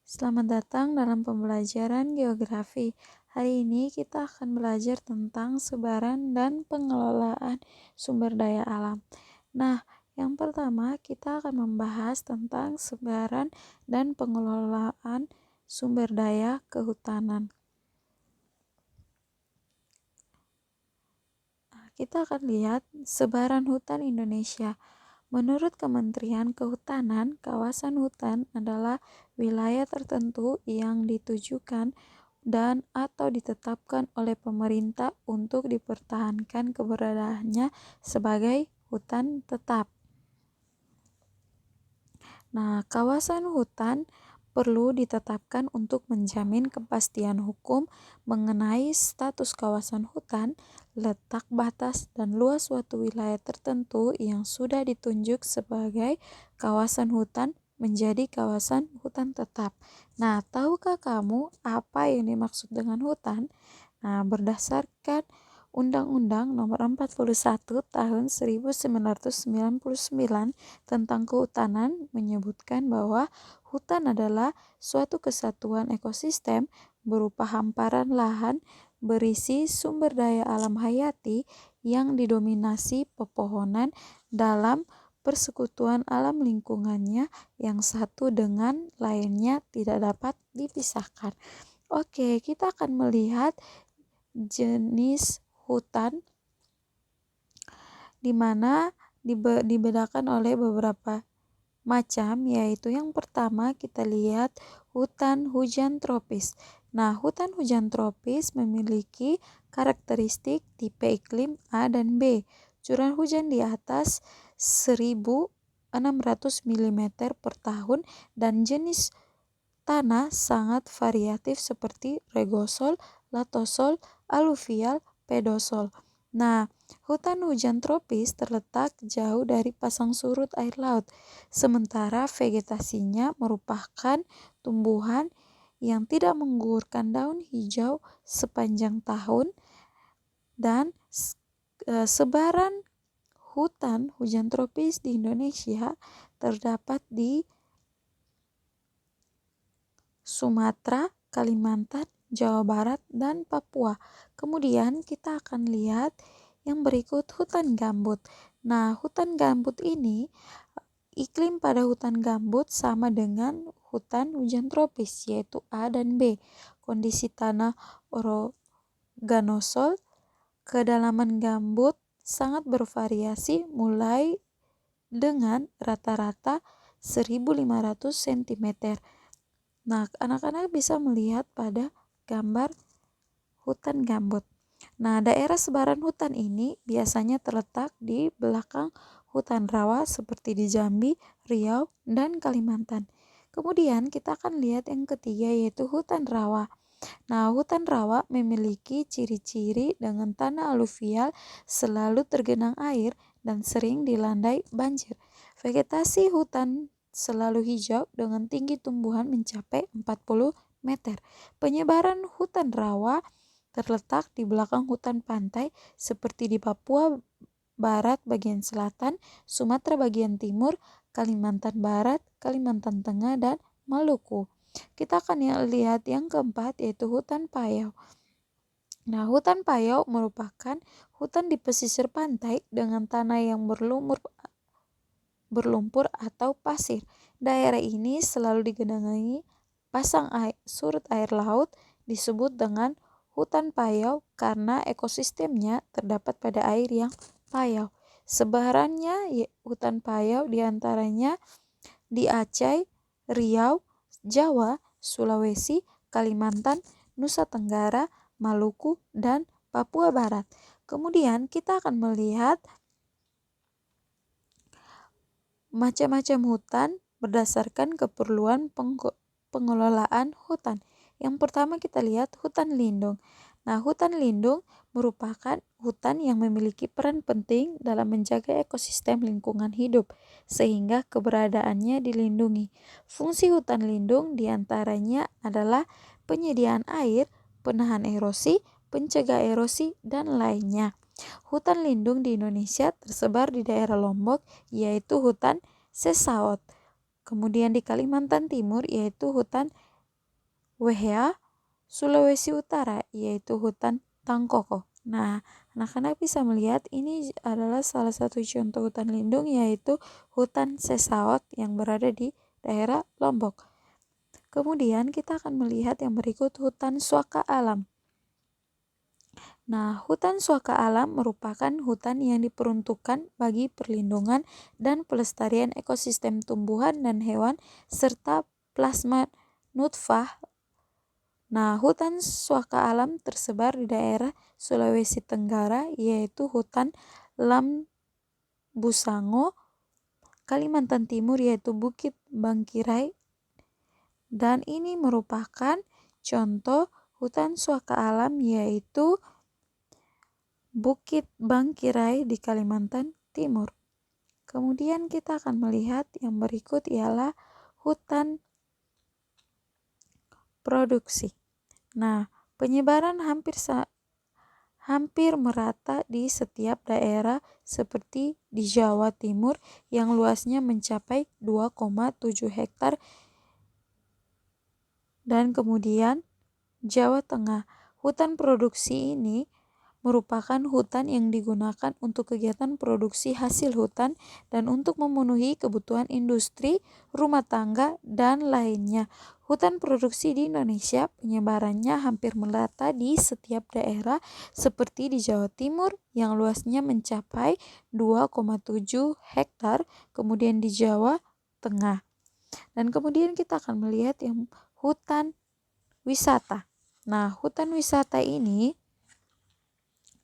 Selamat datang dalam pembelajaran geografi. Hari ini kita akan belajar tentang sebaran dan pengelolaan sumber daya alam. Nah, yang pertama kita akan membahas tentang sebaran dan pengelolaan sumber daya kehutanan. Kita akan lihat sebaran hutan Indonesia. Menurut Kementerian Kehutanan, kawasan hutan adalah wilayah tertentu yang ditujukan dan atau ditetapkan oleh pemerintah untuk dipertahankan keberadaannya sebagai hutan tetap. Nah, kawasan hutan perlu ditetapkan untuk menjamin kepastian hukum mengenai status kawasan hutan, letak batas, dan luas suatu wilayah tertentu yang sudah ditunjuk sebagai kawasan hutan menjadi kawasan hutan tetap. Nah, tahukah kamu apa yang dimaksud dengan hutan? Nah, berdasarkan Undang-Undang Nomor 41 Tahun 1999 tentang kehutanan menyebutkan bahwa hutan adalah suatu kesatuan ekosistem berupa hamparan lahan berisi sumber daya alam hayati yang didominasi pepohonan dalam persekutuan alam lingkungannya yang satu dengan lainnya tidak dapat dipisahkan. Oke, kita akan melihat jenis hutan di mana dibedakan oleh beberapa macam, yaitu yang pertama kita lihat hutan hujan tropis. Nah, hutan hujan tropis memiliki karakteristik tipe iklim A dan B. Curah hujan di atas 1.600 mm per tahun dan jenis tanah sangat variatif seperti regosol, latosol, aluvial, pedosol. Nah, hutan hujan tropis terletak jauh dari pasang surut air laut, sementara vegetasinya merupakan tumbuhan yang tidak menggugurkan daun hijau sepanjang tahun dan sebaran hutan hujan tropis di Indonesia terdapat di Sumatera, Kalimantan, Jawa Barat, dan Papua. Kemudian kita akan lihat yang berikut hutan gambut. Nah, hutan gambut ini, iklim pada hutan gambut sama dengan hutan hujan tropis, yaitu A dan B. Kondisi tanah oroganosul, kedalaman gambut sangat bervariasi mulai dengan rata-rata 1.500 cm. Nah, anak-anak bisa melihat pada gambar hutan gambut. Nah, daerah sebaran hutan ini biasanya terletak di belakang hutan rawa seperti di Jambi, Riau, dan Kalimantan. Kemudian kita akan lihat yang ketiga yaitu hutan rawa. Nah, hutan rawa memiliki ciri-ciri dengan tanah aluvial selalu tergenang air dan sering dilandai banjir. Vegetasi hutan selalu hijau dengan tinggi tumbuhan mencapai 40 meter. Penyebaran hutan rawa terletak di belakang hutan pantai seperti di Papua Barat bagian selatan, Sumatera bagian timur, Kalimantan Barat, Kalimantan Tengah, dan Maluku. Kita akan lihat yang keempat yaitu hutan payau. Nah, hutan payau merupakan hutan di pesisir pantai dengan tanah yang berlumpur atau pasir. Daerah ini selalu digenangi pasang surut air laut, disebut dengan hutan payau karena ekosistemnya terdapat pada air yang payau. Sebarannya hutan payau diantaranya di Aceh, Riau, Jawa, Sulawesi, Kalimantan, Nusa Tenggara, Maluku, dan Papua Barat. Kemudian kita akan melihat macam-macam hutan berdasarkan keperluan pengelolaan hutan. Yang pertama kita lihat hutan lindung. Nah, hutan lindung merupakan hutan yang memiliki peran penting dalam menjaga ekosistem lingkungan hidup, sehingga keberadaannya dilindungi. Fungsi hutan lindung diantaranya adalah penyediaan air, penahan erosi, pencegah erosi, dan lainnya. Hutan lindung di Indonesia tersebar di daerah Lombok, yaitu hutan Sesaot. Kemudian di Kalimantan Timur, yaitu hutan WHA Sulawesi Utara, yaitu hutan Tangkoko. Nah, anak-anak bisa melihat ini adalah salah satu contoh hutan lindung, yaitu hutan Sesaot yang berada di daerah Lombok. Kemudian kita akan melihat yang berikut hutan suaka alam. Nah, hutan suaka alam merupakan hutan yang diperuntukkan bagi perlindungan dan pelestarian ekosistem tumbuhan dan hewan serta plasma nutfah. Nah, hutan suaka alam tersebar di daerah Sulawesi Tenggara, yaitu hutan Lambusango, Kalimantan Timur yaitu Bukit Bangkirai, dan ini merupakan contoh hutan suaka alam yaitu Bukit Bangkirai di Kalimantan Timur. Kemudian kita akan melihat yang berikut ialah hutan produksi. Nah, penyebaran hampir merata di setiap daerah seperti di Jawa Timur yang luasnya mencapai 2,7 hektar, dan kemudian Jawa Tengah. Hutan produksi ini merupakan hutan yang digunakan untuk kegiatan produksi hasil hutan dan untuk memenuhi kebutuhan industri, rumah tangga, dan lainnya. Hutan produksi di Indonesia penyebarannya hampir merata di setiap daerah seperti di Jawa Timur yang luasnya mencapai 2,7 hektar, kemudian di Jawa Tengah. Dan kemudian kita akan melihat yang hutan wisata. Nah, hutan wisata ini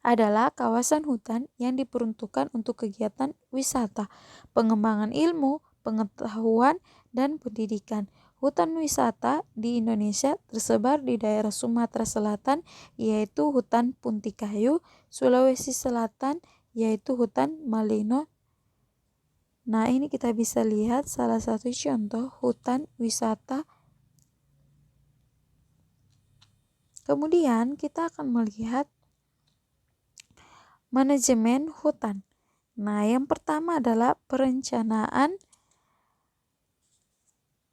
adalah kawasan hutan yang diperuntukkan untuk kegiatan wisata, pengembangan ilmu, pengetahuan, dan pendidikan. Hutan wisata di Indonesia tersebar di daerah Sumatera Selatan, yaitu hutan Puntikayu, Sulawesi Selatan, yaitu hutan Malino. Nah, ini kita bisa lihat salah satu contoh hutan wisata. Kemudian kita akan melihat manajemen hutan. Nah, yang pertama adalah perencanaan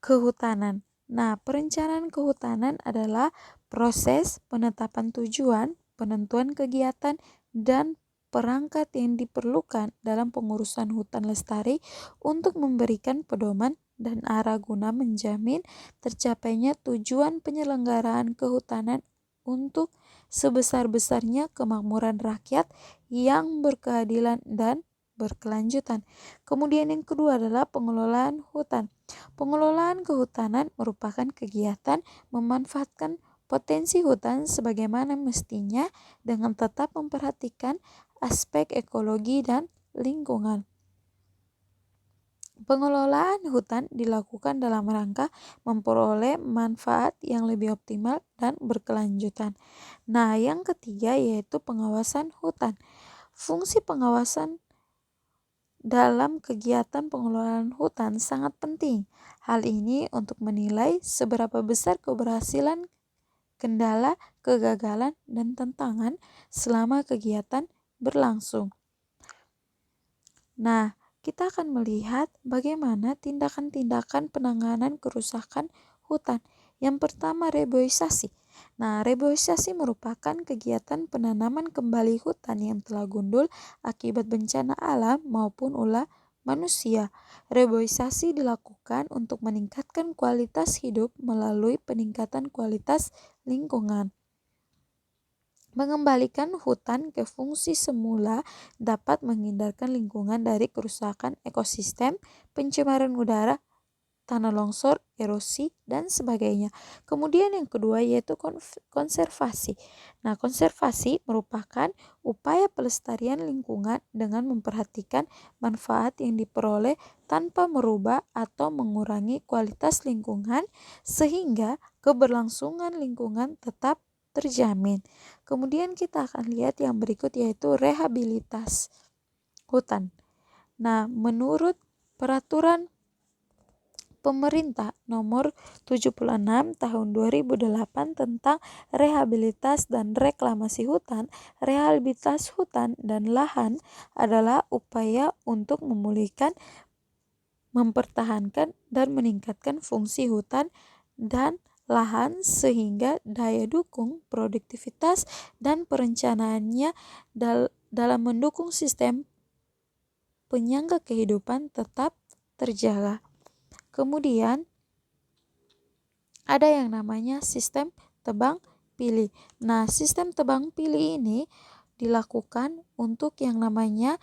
kehutanan. Nah, perencanaan kehutanan adalah proses penetapan tujuan, penentuan kegiatan, dan perangkat yang diperlukan dalam pengurusan hutan lestari untuk memberikan pedoman dan arah guna menjamin tercapainya tujuan penyelenggaraan kehutanan untuk sebesar-besarnya kemakmuran rakyat yang berkeadilan dan berkelanjutan. Kemudian yang kedua adalah pengelolaan hutan. Pengelolaan kehutanan merupakan kegiatan memanfaatkan potensi hutan sebagaimana mestinya dengan tetap memperhatikan aspek ekologi dan lingkungan. Pengelolaan hutan dilakukan dalam rangka memperoleh manfaat yang lebih optimal dan berkelanjutan. Nah, yang ketiga yaitu pengawasan hutan. Fungsi pengawasan dalam kegiatan pengelolaan hutan sangat penting. Hal ini untuk menilai seberapa besar keberhasilan, kendala, kegagalan, dan tantangan selama kegiatan berlangsung. Nah, kita akan melihat bagaimana tindakan-tindakan penanganan kerusakan hutan. Yang pertama, reboisasi. Nah, reboisasi merupakan kegiatan penanaman kembali hutan yang telah gundul akibat bencana alam maupun ulah manusia. Reboisasi dilakukan untuk meningkatkan kualitas hidup melalui peningkatan kualitas lingkungan. Mengembalikan hutan ke fungsi semula dapat menghindarkan lingkungan dari kerusakan ekosistem, pencemaran udara, tanah longsor, erosi, dan sebagainya. Kemudian yang kedua yaitu konservasi. Nah, konservasi merupakan upaya pelestarian lingkungan dengan memperhatikan manfaat yang diperoleh tanpa merubah atau mengurangi kualitas lingkungan sehingga keberlangsungan lingkungan tetap terjamin. Kemudian kita akan lihat yang berikut yaitu rehabilitas hutan. Nah, menurut peraturan Pemerintah Nomor 76 Tahun 2008 tentang rehabilitas dan reklamasi hutan, rehabilitas hutan dan lahan adalah upaya untuk memulihkan, mempertahankan, dan meningkatkan fungsi hutan dan lahan sehingga daya dukung produktivitas dan perencanaannya dalam mendukung sistem penyangga kehidupan tetap terjaga. Kemudian ada yang namanya sistem tebang pilih. Nah, sistem tebang pilih ini dilakukan untuk yang namanya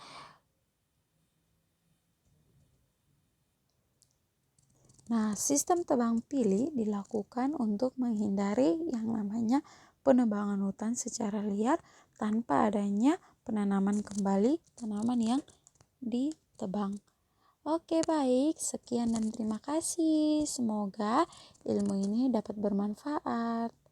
sistem tebang pilih dilakukan untuk menghindari yang namanya penebangan hutan secara liar tanpa adanya penanaman kembali tanaman yang ditebang. Oke, baik. Sekian dan terima kasih. Semoga ilmu ini dapat bermanfaat.